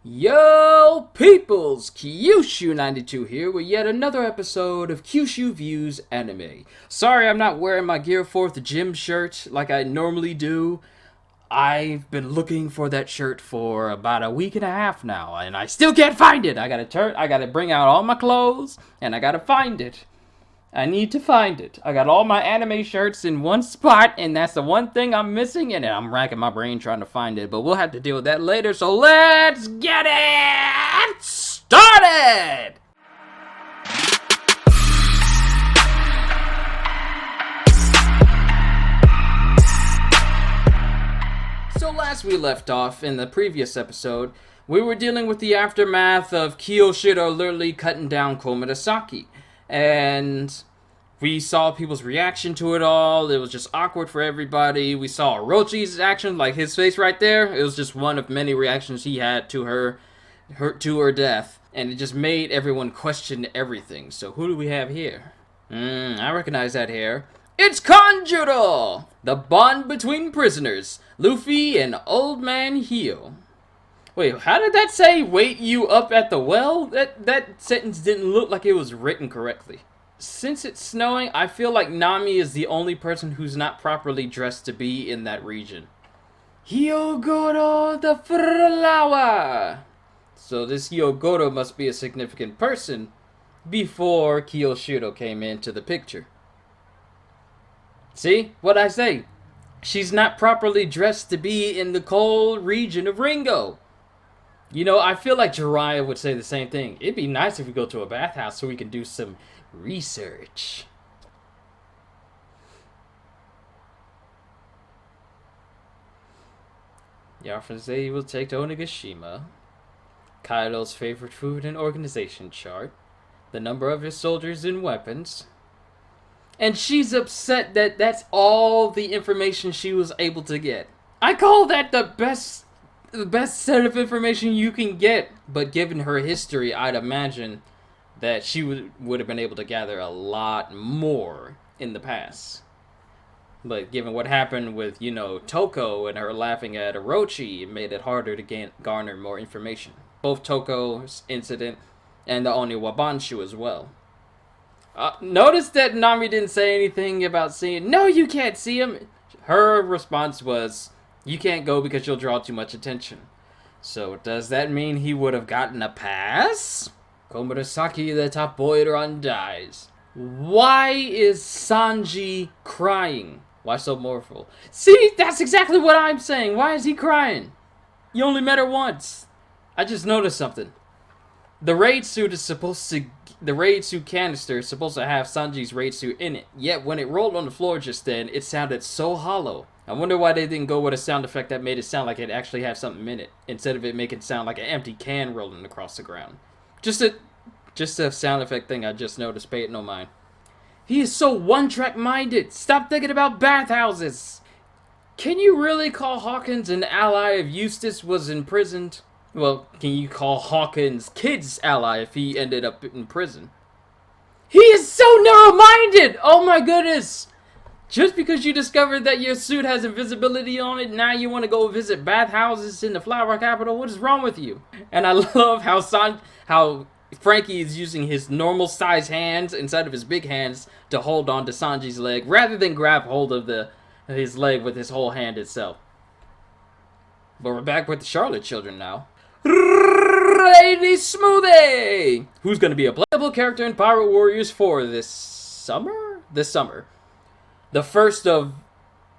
Yo, peoples! Qushu92 here with yet another episode of Qushu Views Anime. Sorry I'm not wearing my Gear 4th gym shirt like I normally do. I've been looking for that shirt for about a week and a half now, and I still can't find it! I gotta bring out all my clothes, and I gotta find it. I need to find it. I got all my anime shirts in one spot, and that's the one thing I'm missing, and I'm racking my brain trying to find it, but we'll have to deal with that later, so let's get it started! So last we left off in the previous episode, we were dealing with the aftermath of Kiyoshiro literally cutting down Komadasaki. And we saw people's reaction to it all. It was just awkward for everybody. We saw Orochi's action, like his face right there. It was just one of many reactions he had to her death. And it just made everyone question everything. So who do we have here? I recognize that hair. It's Kanjuro! The bond between prisoners. Luffy and Old Man Hio. Wait, how did that say, wait you up at the well? That sentence didn't look like it was written correctly. Since it's snowing, I feel like Nami is the only person who's not properly dressed to be in that region. Hyogoro the flower! So this Hyogoro must be a significant person before Kiyoshiro came into the picture. See? What'd I say? She's not properly dressed to be in the cold region of Ringo. You know, I feel like Jiraiya would say the same thing. It'd be nice if we go to a bathhouse so we can do some research. Yafuze will take to Onigashima. Kaido's favorite food and organization chart. The number of his soldiers and weapons. And she's upset that that's all the information she was able to get. I call that the best set of information you can get, but given her history, I'd imagine that she would have been able to gather a lot more in the past. But given what happened with, Toko and her laughing at Orochi, it made it harder to garner more information. Both Toko's incident and the Oniwabanshu as well. Notice that Nami didn't say anything about seeing... No, you can't see him! Her response was... You can't go because you'll draw too much attention. So does that mean he would have gotten a pass? Komadasaki, the top boy to run, dies. Why is Sanji crying? Why so mournful? See, that's exactly what I'm saying. Why is he crying? You only met her once. I just noticed something. The raid suit canister is supposed to have Sanji's raid suit in it. Yet when it rolled on the floor just then, it sounded so hollow. I wonder why they didn't go with a sound effect that made it sound like it actually had something in it, instead of it making it sound like an empty can rolling across the ground. Just a sound effect thing I just noticed, pay it no mind. He is so one-track minded. Stop thinking about bathhouses. Can you really call Hawkins an ally if Eustace was imprisoned? Well, can you call Hawkins' kid's ally if he ended up in prison? He is so narrow-minded! Oh my goodness! Just because you discovered that your suit has invisibility on it, now you want to go visit bathhouses in the flower capital? What is wrong with you? And I love how Frankie is using his normal size hands instead of his big hands to hold on to Sanji's leg, rather than grab hold of his leg with his whole hand itself. But we're back with the Charlotte children now. Lady Smoothie! Who's going to be a playable character in Pirate Warriors 4 this summer? This summer. The first of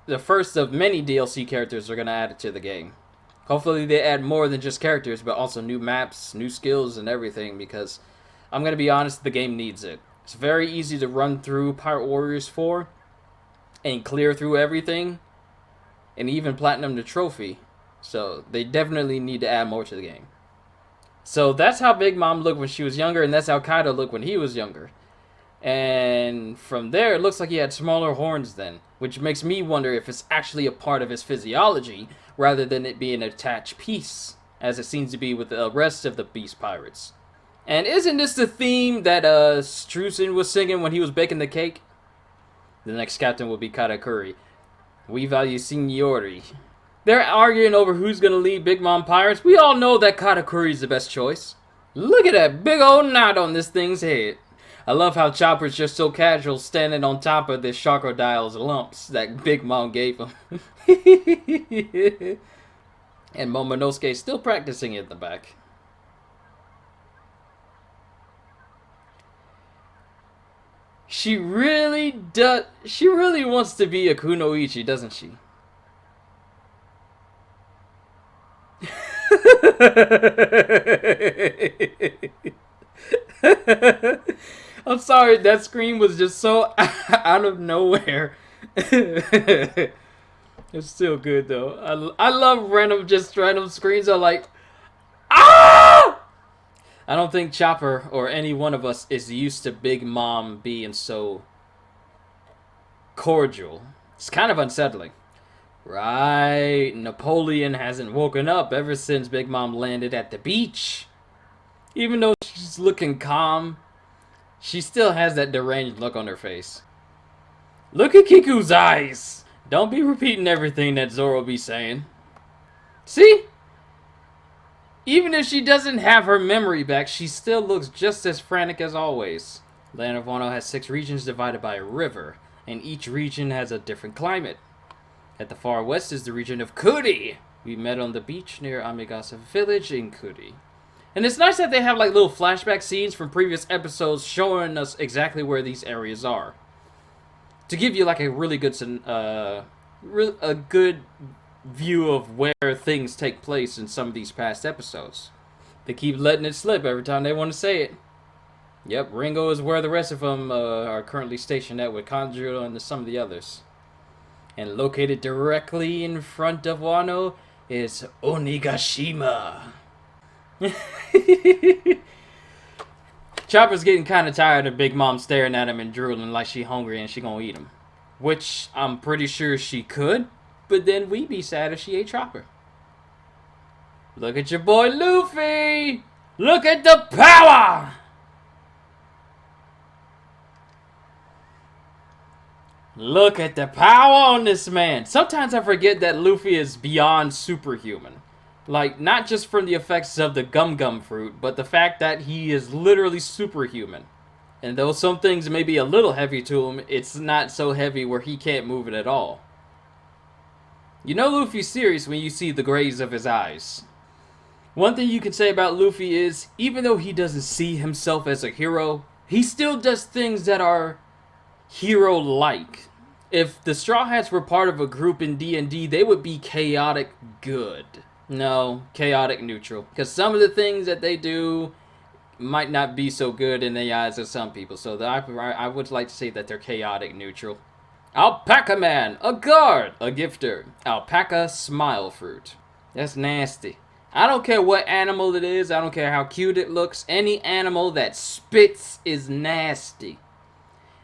many DLC characters are going to add it to the game. Hopefully they add more than just characters, but also new maps, new skills, and everything, because I'm going to be honest, the game needs it. It's very easy to run through Pirate Warriors 4 and clear through everything, and even platinum the trophy. So they definitely need to add more to the game. So that's how Big Mom looked when she was younger, and that's how Kaido looked when he was younger. And from there, it looks like he had smaller horns then, which makes me wonder if it's actually a part of his physiology, rather than it being an attached piece, as it seems to be with the rest of the Beast Pirates. And isn't this the theme that Struzan was singing when he was baking the cake? The next captain will be Katakuri. We value seniority. They're arguing over who's gonna lead Big Mom Pirates. We all know that Katakuri's the best choice. Look at that big old knot on this thing's head. I love how Chopper's just so casual standing on top of this crocodile's lumps that Big Mom gave him. And Momonosuke's still practicing in the back. She really does. She really wants to be a kunoichi, doesn't she? I'm sorry, that scream was just so out of nowhere. It's still good though. I love random screams. Are like, ah! I don't think Chopper or any one of us is used to Big Mom being so cordial. It's kind of unsettling. Right, Napoleon hasn't woken up ever since Big Mom landed at the beach. Even though she's looking calm, she still has that deranged look on her face. Look at Kiku's eyes! Don't be repeating everything that Zoro be saying. See? Even if she doesn't have her memory back, she still looks just as frantic as always. Land of Wano has 6 regions divided by a river, and each region has a different climate. At the far west is the region of Kuri. We met on the beach near Amigasa village in Kuri. And it's nice that they have like little flashback scenes from previous episodes showing us exactly where these areas are. To give you like a really good view of where things take place in some of these past episodes. They keep letting it slip every time they want to say it. Yep, Ringo is where the rest of them are currently stationed at with Kanjuro and some of the others. And located directly in front of Wano is Onigashima. Chopper's getting kind of tired of Big Mom staring at him and drooling like she hungry and she gonna eat him. Which I'm pretty sure she could, but then we'd be sad if she ate Chopper. Look at your boy Luffy! Look at the power! Look at the power on this man. Sometimes I forget that Luffy is beyond superhuman. Like, not just from the effects of the gum gum fruit, but the fact that he is literally superhuman. And though some things may be a little heavy to him, it's not so heavy where he can't move it at all. You know Luffy's serious when you see the grays of his eyes. One thing you can say about Luffy is, even though he doesn't see himself as a hero, he still does things that are hero-like. If the Straw Hats were part of a group in D&D, they would be chaotic good. No, chaotic neutral. Because some of the things that they do might not be so good in the eyes of some people. So I would like to say that they're chaotic neutral. Alpaca Man, a guard, a gifter. Alpaca smile fruit. That's nasty. I don't care what animal it is. I don't care how cute it looks. Any animal that spits is nasty.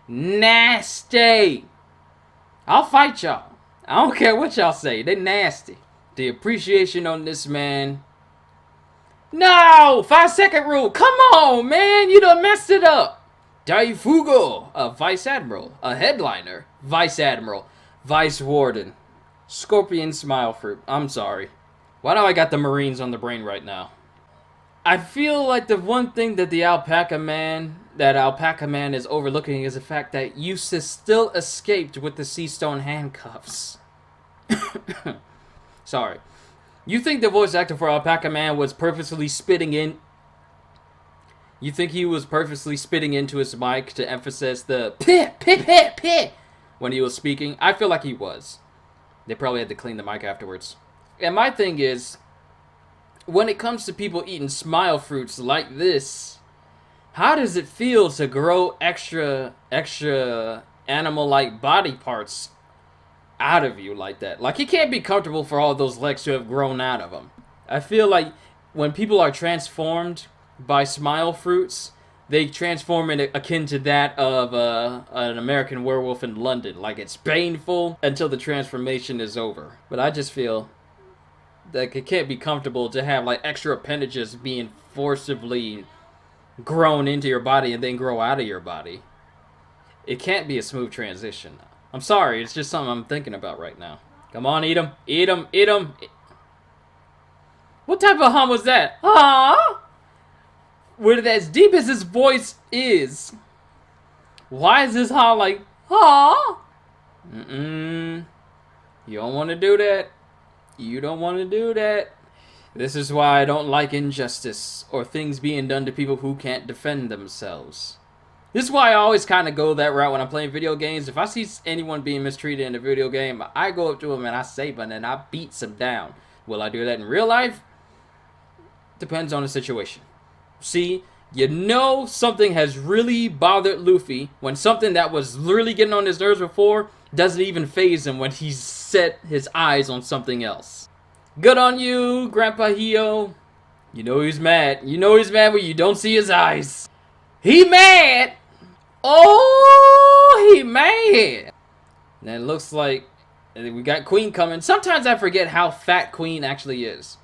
Nasty! I'll fight y'all. I don't care what y'all say. They nasty. The appreciation on this man. No! 5-second rule. Come on, man. You done messed it up. Daifugo, a vice admiral. A headliner. Vice admiral. Vice warden. Scorpion smile fruit. I'm sorry. Why do I got the Marines on the brain right now? I feel like the one thing that Alpaca Man is overlooking is the fact that Eustace still escaped with the Sea Stone handcuffs. Sorry. You think the voice actor for Alpaca Man was purposely spitting in... You think he was purposely spitting into his mic to emphasize the pit, pit, pit, pit when he was speaking? I feel like he was. They probably had to clean the mic afterwards. And my thing is, when it comes to people eating smile fruits like this, how does it feel to grow extra animal-like body parts out of you like that? Like, it can't be comfortable for all those legs to have grown out of them. I feel like when people are transformed by smile fruits, they transform in akin to that of an American Werewolf in London. Like, it's painful until the transformation is over. But I just feel that it can't be comfortable to have like extra appendages being forcibly grown into your body and then grow out of your body. It can't be a smooth transition. I'm sorry, it's just something I'm thinking about right now. Come on, eat him. Eat him. Eat him. What type of hum was that? Huh? With as deep as his voice is, why is this hum like, huh? You don't want to do that. You don't want to do that. This is why I don't like injustice or things being done to people who can't defend themselves. This is why I always kind of go that route when I'm playing video games. If I see anyone being mistreated in a video game, I go up to them and I say something and I beat them down. Will I do that in real life? Depends on the situation. See, you know something has really bothered Luffy when something that was literally getting on his nerves before doesn't even faze him when he's set his eyes on something else. Good on you, Grandpa Hio. You know he's mad. You know he's mad when you don't see his eyes. He mad! Oh, he mad! And it looks like we got Queen coming. Sometimes I forget how fat Queen actually is.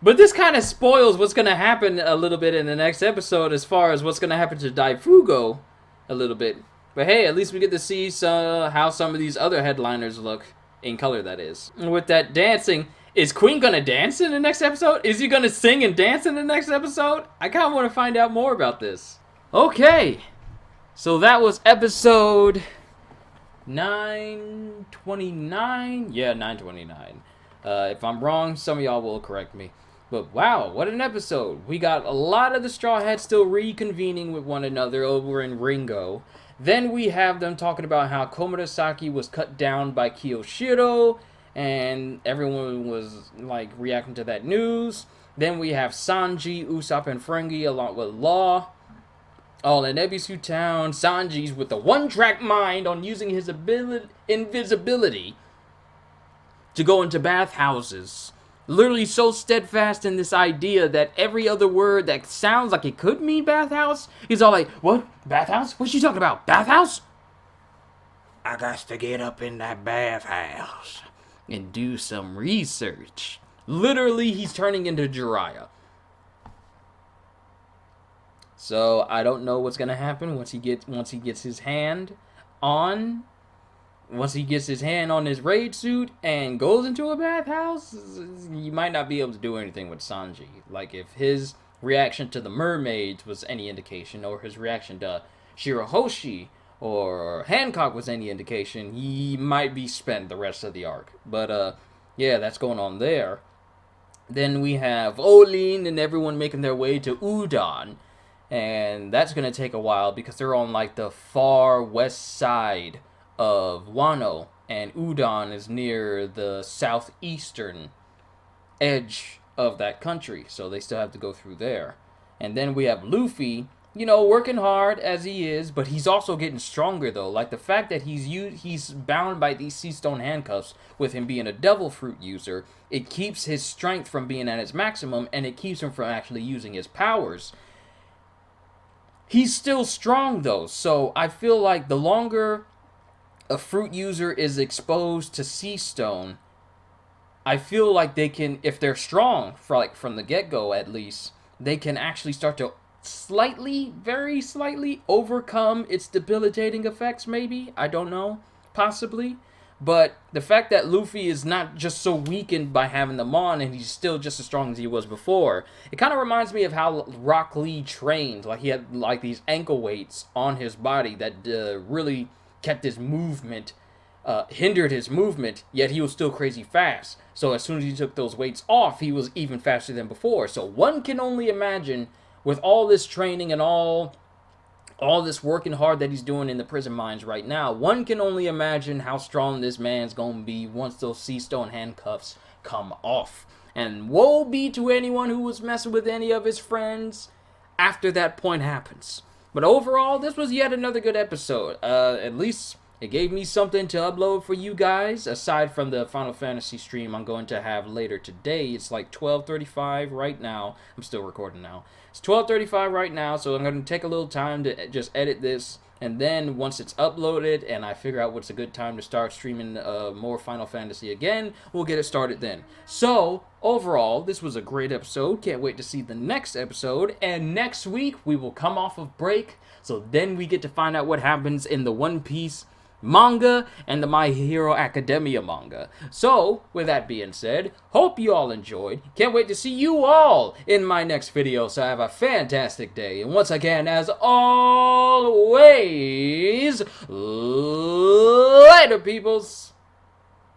But this kind of spoils what's going to happen a little bit in the next episode as far as what's going to happen to Daifugo a little bit. But hey, at least we get to see how some of these other headliners look. In color, that is. And with that dancing, is Queen going to dance in the next episode? Is he going to sing and dance in the next episode? I kind of want to find out more about this. Okay. So that was episode 929? Yeah, 929. If I'm wrong, some of y'all will correct me. But wow, what an episode. We got a lot of the Straw Hats still reconvening with one another over in Ringo. Then we have them talking about how Komurasaki was cut down by Kiyoshiro, and everyone was like reacting to that news. Then we have Sanji, Usopp, and Frengie along with Law, all in Ebisu Town. Sanji's with the one-track mind on using his invisibility to go into bathhouses. Literally so steadfast in this idea that every other word that sounds like it could mean bathhouse, he's all like, what? Bathhouse? What you talking about? Bathhouse? I got to get up in that bathhouse and do some research. Literally, he's turning into Jiraiya. So, I don't know what's going to happen once he gets his hand on... Once he gets his hand on his raid suit and goes into a bathhouse, you might not be able to do anything with Sanji. Like, if his reaction to the mermaids was any indication, or his reaction to Shirahoshi or Hancock was any indication, he might be spent the rest of the arc. But, yeah, that's going on there. Then we have Olin and everyone making their way to Udon. And that's going to take a while because they're on, like, the far west side of Wano, and Udon is near the southeastern edge of that country, so they still have to go through there. And then we have Luffy, you know, working hard as he is, but he's also getting stronger though. Like the fact that he's bound by these sea stone handcuffs with him being a devil fruit user, it keeps his strength from being at its maximum, and it keeps him from actually using his powers. He's still strong though, so I feel like the longer a fruit user is exposed to sea stone, I feel like they can, if they're strong, from the get-go at least, they can actually start to slightly, very slightly overcome its debilitating effects, maybe? I don't know. Possibly. But the fact that Luffy is not just so weakened by having them on and he's still just as strong as he was before, it kind of reminds me of how Rock Lee trained. Like, he had, like, these ankle weights on his body that really kept his movement, hindered his movement, yet he was still crazy fast. So as soon as he took those weights off, he was even faster than before. So one can only imagine, with all this training and all this working hard that he's doing in the prison mines right now, one can only imagine how strong this man's gonna be once those sea stone handcuffs come off. And woe be to anyone who was messing with any of his friends after that point happens. But overall, this was yet another good episode. At least it gave me something to upload for you guys, aside from the Final Fantasy stream I'm going to have later today. It's like 12:35 right now. I'm still recording now. It's 12:35 right now, so I'm going to take a little time to just edit this. And then once it's uploaded and I figure out what's a good time to start streaming more Final Fantasy again, we'll get it started then. So, overall, this was a great episode. Can't wait to see the next episode. And next week, we will come off of break. So then we get to find out what happens in the One Piece manga and the My Hero Academia manga. So, with that being said, hope you all enjoyed. Can't wait to see you all in my next video, so have a fantastic day. And once again, as always, later, peoples!